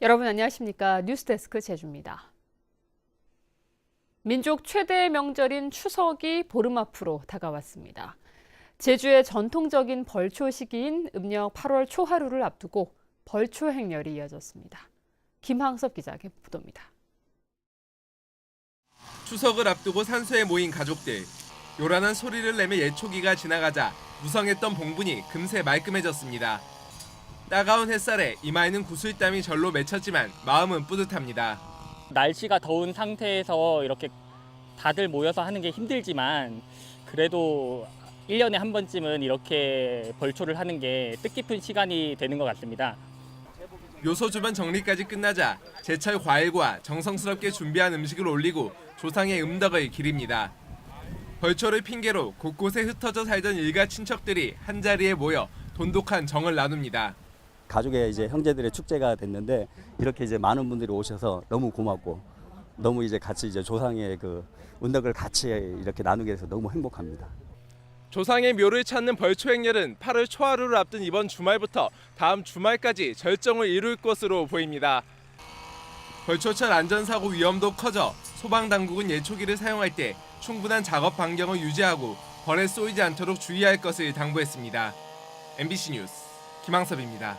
여러분 안녕하십니까? 뉴스데스크 제주입니다. 민족 최대의 명절인 추석이 보름 앞으로 다가왔습니다. 제주의 전통적인 벌초 시기인 음력 8월 초하루를 앞두고 벌초 행렬이 이어졌습니다. 김항섭 기자의 보도입니다. 추석을 앞두고 산소에 모인 가족들. 요란한 소리를 내며 예초기가 지나가자 무성했던 봉분이 금세 말끔해졌습니다. 따가운 햇살에 이마에는 구슬땀이 절로 맺혔지만 마음은 뿌듯합니다. 날씨가 더운 상태에서 이렇게 다들 모여서 하는 게 힘들지만 그래도 1년에 한 번쯤은 이렇게 벌초를 하는 게 뜻깊은 시간이 되는 것 같습니다. 묘소 주변 정리까지 끝나자 제철 과일과 정성스럽게 준비한 음식을 올리고 조상의 음덕을 기립니다. 벌초를 핑계로 곳곳에 흩어져 살던 일가 친척들이 한자리에 모여 돈독한 정을 나눕니다. 가족의 이제 형제들의 축제가 됐는데 이렇게 이제 많은 분들이 오셔서 너무 고맙고 너무 이제 같이 이제 조상의 그 운덕을 같이 이렇게 나누게 돼서 너무 행복합니다. 조상의 묘를 찾는 벌초 행렬은 8월 초하루를 앞둔 이번 주말부터 다음 주말까지 절정을 이룰 것으로 보입니다. 벌초철 안전사고 위험도 커져 소방당국은 예초기를 사용할 때 충분한 작업 반경을 유지하고 벌에 쏘이지 않도록 주의할 것을 당부했습니다. MBC 뉴스 김항섭입니다.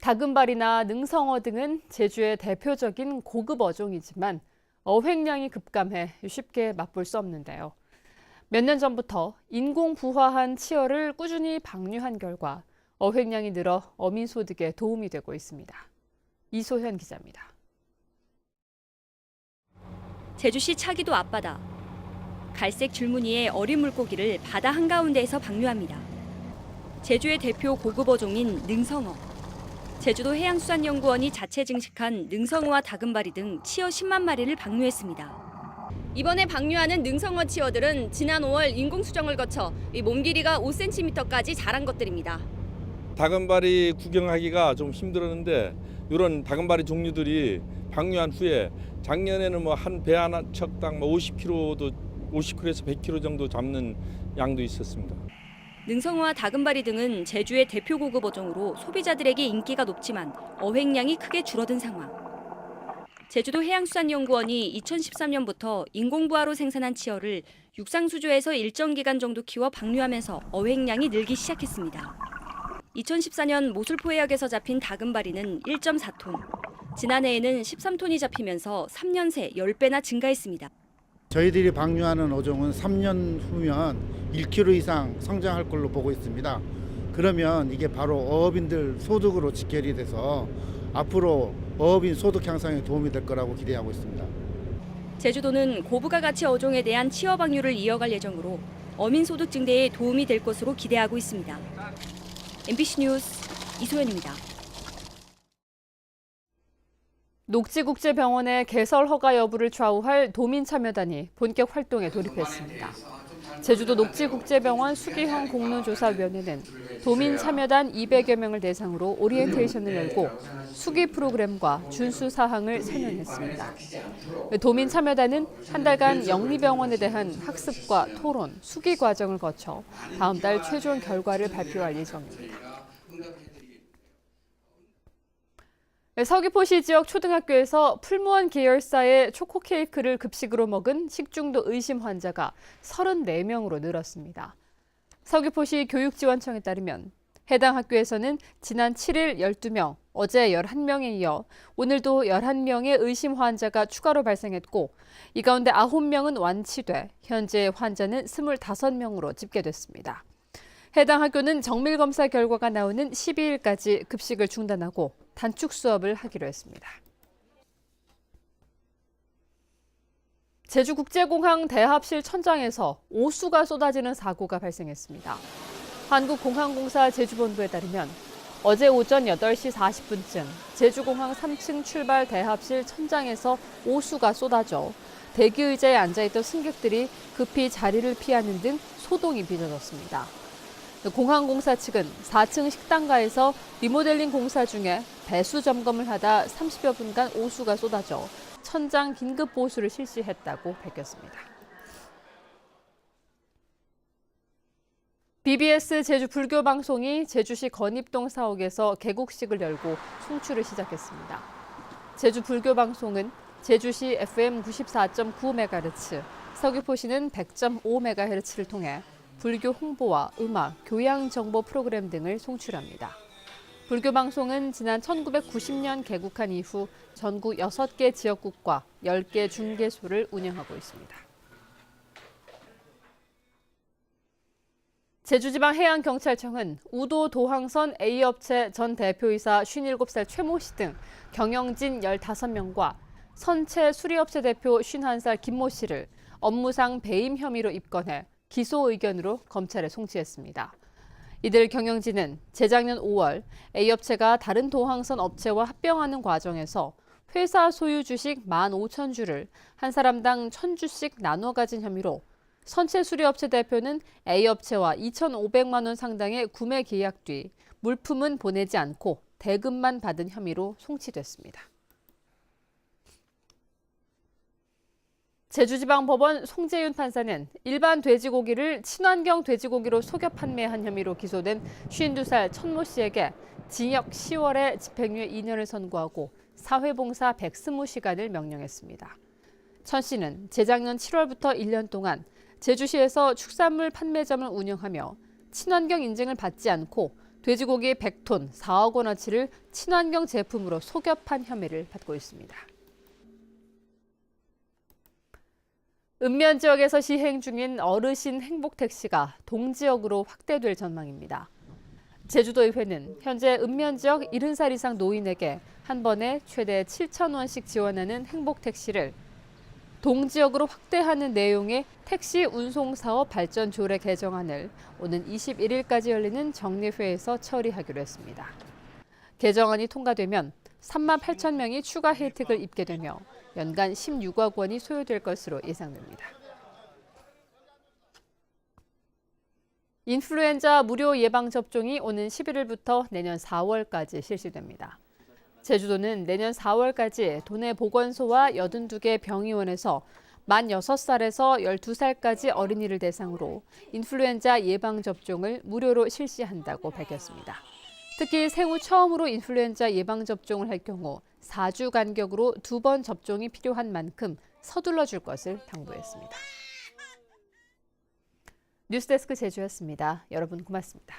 다금바리나 능성어 등은 제주의 대표적인 고급 어종이지만 어획량이 급감해 쉽게 맛볼 수 없는데요. 몇 년 전부터 인공 부화한 치어를 꾸준히 방류한 결과 어획량이 늘어 어민 소득에 도움이 되고 있습니다. 이소현 기자입니다. 제주시 차기도 앞바다. 갈색 줄무늬의 어린 물고기를 바다 한가운데에서 방류합니다. 제주의 대표 고급 어종인 능성어. 제주도 해양수산연구원이 자체 증식한 능성어와 다금바리 등 치어 10만 마리를 방류했습니다. 이번에 방류하는 능성어 치어들은 지난 5월 인공수정을 거쳐 몸 길이가 5cm까지 자란 것들입니다. 다금바리 구경하기가 좀 힘들었는데 이런 다금바리 종류들이 방류한 후에 작년에는 뭐 한 배 하나 척당 50kg도 50kg에서 100kg 정도 잡는 양도 있었습니다. 능성어와 다금바리 등은 제주의 대표 고급 어종으로 소비자들에게 인기가 높지만 어획량이 크게 줄어든 상황. 제주도 해양수산연구원이 2013년부터 인공부화로 생산한 치어를 육상수조에서 일정 기간 정도 키워 방류하면서 어획량이 늘기 시작했습니다. 2014년 모술포해역에서 잡힌 다금바리는 1.4톤, 지난해에는 13톤이 잡히면서 3년 새 10배나 증가했습니다. 저희들이 방류하는 어종은 3년 후면 1kg 이상 성장할 걸로 보고 있습니다. 그러면 이게 바로 어업인들 소득으로 직결이 돼서 앞으로 어업인 소득 향상에 도움이 될 거라고 기대하고 있습니다. 제주도는 고부가 가치 어종에 대한 치어 방류를 이어갈 예정으로 어민 소득 증대에 도움이 될 것으로 기대하고 있습니다. MBC 뉴스 이소연입니다. 녹지국제병원의 개설 허가 여부를 좌우할 도민참여단이 본격 활동에 돌입했습니다. 제주도 녹지국제병원 수기형 공론조사위원회는 도민참여단 200여 명을 대상으로 오리엔테이션을 열고 수기 프로그램과 준수 사항을 설명했습니다. 도민참여단은 한 달간 영리병원에 대한 학습과 토론, 수기 과정을 거쳐 다음 달 최종 결과를 발표할 예정입니다. 서귀포시 지역 초등학교에서 풀무원 계열사의 초코 케이크를 급식으로 먹은 식중독 의심 환자가 34명으로 늘었습니다. 서귀포시 교육지원청에 따르면 해당 학교에서는 지난 7일 12명, 어제 11명에 이어 오늘도 11명의 의심 환자가 추가로 발생했고 이 가운데 9명은 완치돼 현재 환자는 25명으로 집계됐습니다. 해당 학교는 정밀검사 결과가 나오는 12일까지 급식을 중단하고 단축 수업을 하기로 했습니다. 제주국제공항 대합실 천장에서 오수가 쏟아지는 사고가 발생했습니다. 한국공항공사 제주본부에 따르면 어제 오전 8시 40분쯤 제주공항 3층 출발 대합실 천장에서 오수가 쏟아져 대기의자에 앉아있던 승객들이 급히 자리를 피하는 등 소동이 빚어졌습니다. 공항공사 측은 4층 식당가에서 리모델링 공사 중에 배수 점검을 하다 30여 분간 오수가 쏟아져 천장 긴급 보수를 실시했다고 밝혔습니다. BBS 제주 불교 방송이 제주시 건입동 사옥에서 개국식을 열고 송출을 시작했습니다. 제주 불교 방송은 제주시 FM 94.9MHz, 서귀포시는 100.5MHz를 통해 불교 홍보와 음악, 교양 정보 프로그램 등을 송출합니다. 불교 방송은 지난 1990년 개국한 이후 전국 6개 지역국과 10개 중개소를 운영하고 있습니다. 제주지방해양경찰청은 우도 도항선 A업체 전 대표이사 57살 최모 씨 등 경영진 15명과 선체 수리업체 대표 51살 김모 씨를 업무상 배임 혐의로 입건해 기소 의견으로 검찰에 송치했습니다. 이들 경영진은 재작년 5월 A업체가 다른 도항선 업체와 합병하는 과정에서 회사 소유 주식 15,000주를 한 사람당 1,000주씩 나눠 가진 혐의로 선체 수리업체 대표는 A업체와 2,500만 원 상당의 구매 계약 뒤 물품은 보내지 않고 대금만 받은 혐의로 송치됐습니다. 제주지방법원 송재윤 판사는 일반 돼지고기를 친환경 돼지고기로 속여 판매한 혐의로 기소된 52살 천모 씨에게 징역 10월에 집행유예 2년을 선고하고 사회봉사 120시간을 명령했습니다. 천 씨는 재작년 7월부터 1년 동안 제주시에서 축산물 판매점을 운영하며 친환경 인증을 받지 않고 돼지고기 100톤 4억 원어치를 친환경 제품으로 속여 판 혐의를 받고 있습니다. 읍면 지역에서 시행 중인 어르신 행복택시가 동지역으로 확대될 전망입니다. 제주도의회는 현재 읍면 지역 70살 이상 노인에게 한 번에 최대 7,000원씩 지원하는 행복택시를 동지역으로 확대하는 내용의 택시 운송사업 발전 조례 개정안을 오는 21일까지 열리는 정례회에서 처리하기로 했습니다. 개정안이 통과되면 38,000명이 추가 혜택을 입게 되며 연간 16억 원이 소요될 것으로 예상됩니다. 인플루엔자 무료 예방접종이 오는 11일부터 내년 4월까지 실시됩니다. 제주도는 내년 4월까지 도내 보건소와 82개 병의원에서 만 6살에서 12살까지 어린이를 대상으로 인플루엔자 예방접종을 무료로 실시한다고 밝혔습니다. 특히 생후 처음으로 인플루엔자 예방접종을 할 경우 4주 간격으로 2번 접종이 필요한 만큼 서둘러 줄 것을 당부했습니다. 뉴스데스크 제주였습니다. 여러분 고맙습니다.